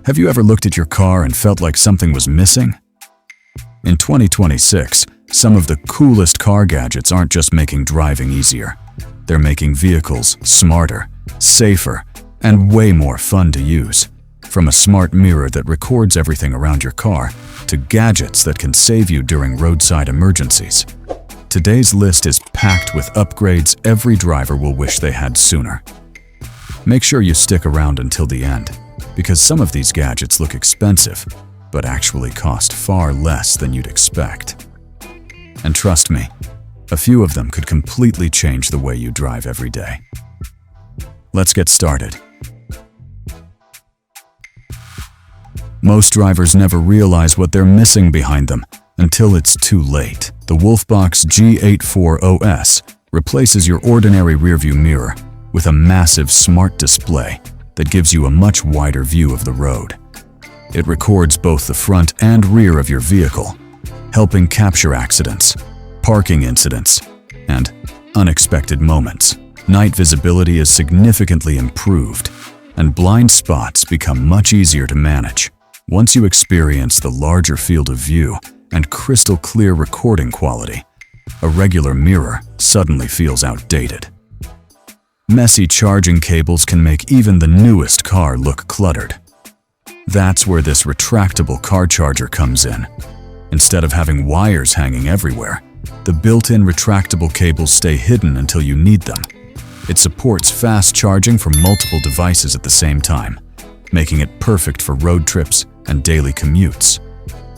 Have you ever looked at your car and felt like something was missing? In 2026, some of the coolest car gadgets aren't just making driving easier. They're making vehicles smarter, safer, and way more fun to use. From a smart mirror that records everything around your car, to gadgets that can save you during roadside emergencies. Today's list is packed with upgrades every driver will wish they had sooner. Make sure you stick around until the end, because some of these gadgets look expensive, but actually cost far less than you'd expect. And trust me, a few of them could completely change the way you drive every day. Let's get started. Most drivers never realize what they're missing behind them until it's too late. The Wolfbox G84OS replaces your ordinary rearview mirror with a massive smart display that gives you a much wider view of the road. It records both the front and rear of your vehicle, helping capture accidents, parking incidents, and unexpected moments. Night visibility is significantly improved, and blind spots become much easier to manage. Once you experience the larger field of view and crystal clear recording quality, a regular mirror suddenly feels outdated. Messy charging cables can make even the newest car look cluttered. That's where this retractable car charger comes in. Instead of having wires hanging everywhere, the built-in retractable cables stay hidden until you need them. It supports fast charging from multiple devices at the same time, making it perfect for road trips and daily commutes.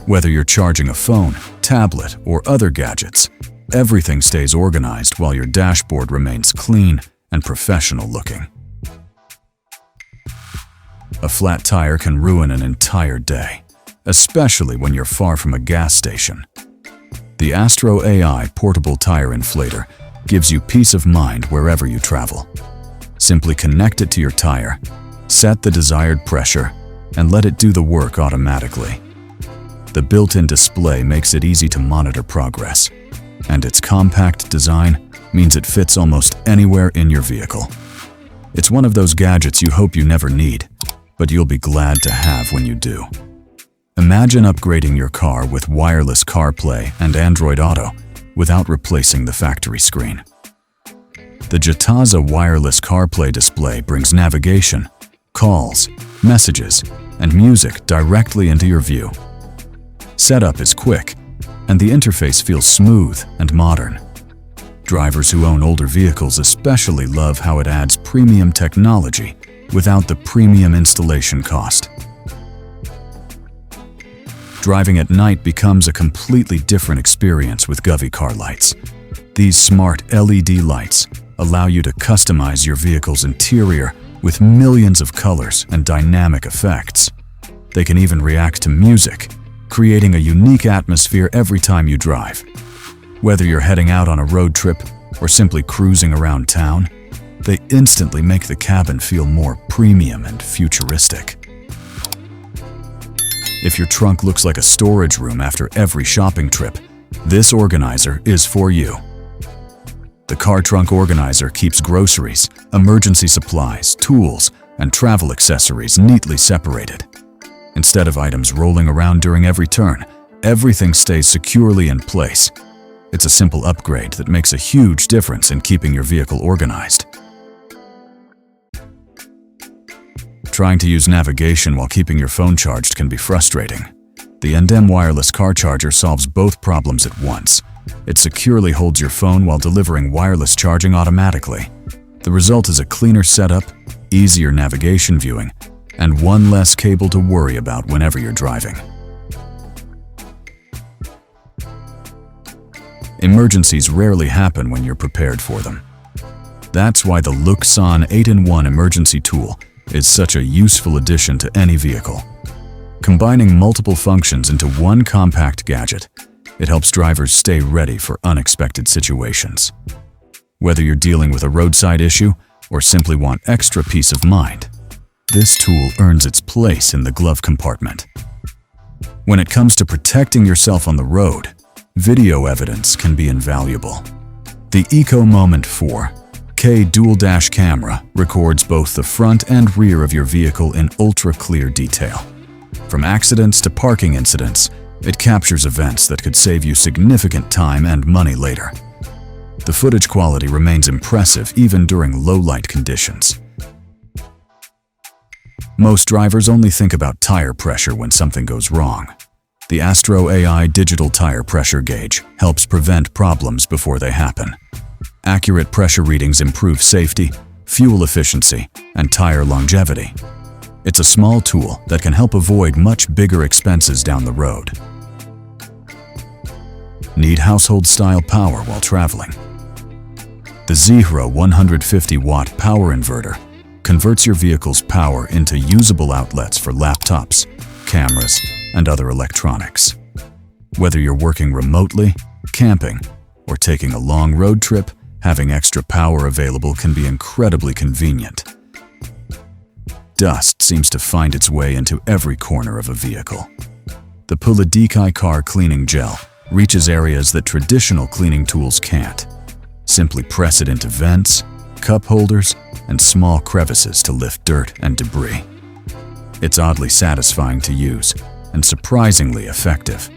Whether you're charging a phone, tablet, or other gadgets, everything stays organized while your dashboard remains clean and professional looking. A flat tire can ruin an entire day, especially when you're far from a gas station. The Astro AI portable tire inflator gives you peace of mind wherever you travel. Simply connect it to your tire, set the desired pressure, and let it do the work automatically. The built-in display makes it easy to monitor progress, and its compact design means it fits almost anywhere in your vehicle. It's one of those gadgets you hope you never need, but you'll be glad to have when you do. Imagine upgrading your car with Wireless CarPlay and Android Auto without replacing the factory screen. The Jataza Wireless CarPlay display brings navigation, calls, messages, and music directly into your view. Setup is quick, and the interface feels smooth and modern. Drivers who own older vehicles especially love how it adds premium technology without the premium installation cost. Driving at night becomes a completely different experience with Govee car lights. These smart LED lights allow you to customize your vehicle's interior with millions of colors and dynamic effects. They can even react to music, creating a unique atmosphere every time you drive. Whether you're heading out on a road trip or simply cruising around town, they instantly make the cabin feel more premium and futuristic. If your trunk looks like a storage room after every shopping trip, this organizer is for you. The car trunk organizer keeps groceries, emergency supplies, tools, and travel accessories neatly separated. Instead of items rolling around during every turn, everything stays securely in place. It's a simple upgrade that makes a huge difference in keeping your vehicle organized. Trying to use navigation while keeping your phone charged can be frustrating. The Endem wireless car charger solves both problems at once. It securely holds your phone while delivering wireless charging automatically. The result is a cleaner setup, easier navigation viewing, and one less cable to worry about whenever you're driving. Emergencies rarely happen when you're prepared for them. That's why the Luxon 8-in-1 emergency tool is such a useful addition to any vehicle. Combining multiple functions into one compact gadget, it helps drivers stay ready for unexpected situations. Whether you're dealing with a roadside issue or simply want extra peace of mind, this tool earns its place in the glove compartment. When it comes to protecting yourself on the road, video evidence can be invaluable. The Eco Moment 4K dual dash camera records both the front and rear of your vehicle in ultra-clear detail. From accidents to parking incidents, it captures events that could save you significant time and money later. The footage quality remains impressive even during low-light conditions. Most drivers only think about tire pressure when something goes wrong. The Astro AI digital tire pressure gauge helps prevent problems before they happen. Accurate pressure readings improve safety, fuel efficiency, and tire longevity. It's a small tool that can help avoid much bigger expenses down the road. Need household-style power while traveling? The Zehro 150-watt power inverter converts your vehicle's power into usable outlets for laptops, cameras, and other electronics. Whether you're working remotely, camping, or taking a long road trip, having extra power available can be incredibly convenient. Dust seems to find its way into every corner of a vehicle. The Pulidikai car cleaning gel reaches areas that traditional cleaning tools can't. Simply press it into vents, cup holders, and small crevices to lift dirt and debris. It's oddly satisfying to use and surprisingly effective.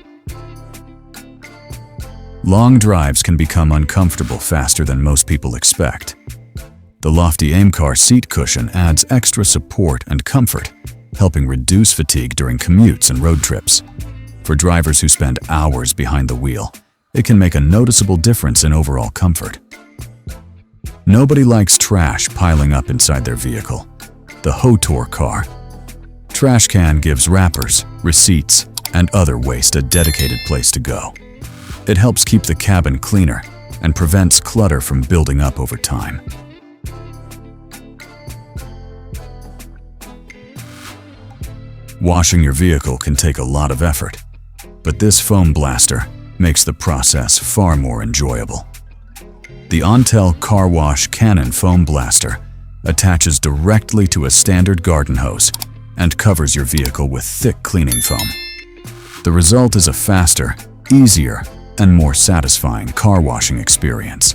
Long drives can become uncomfortable faster than most people expect. The lofty Aimcar seat cushion adds extra support and comfort, helping reduce fatigue during commutes and road trips. For drivers who spend hours behind the wheel, it can make a noticeable difference in overall comfort. Nobody likes trash piling up inside their vehicle. The Hotor car trash can gives wrappers, receipts, and other waste a dedicated place to go. It helps keep the cabin cleaner and prevents clutter from building up over time. Washing your vehicle can take a lot of effort, but this foam blaster makes the process far more enjoyable. The Untitled Carwash Cannon Foam Blaster attaches directly to a standard garden hose and covers your vehicle with thick cleaning foam. The result is a faster, easier, and more satisfying car washing experience.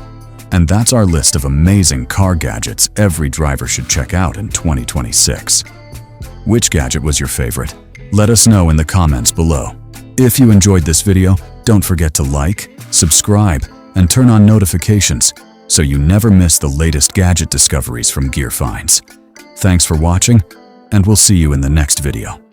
And that's our list of amazing car gadgets every driver should check out in 2026. Which gadget was your favorite? Let us know in the comments below. If you enjoyed this video, don't forget to like, subscribe, and turn on notifications so you never miss the latest gadget discoveries from Gear Finds. Thanks for watching, and we'll see you in the next video.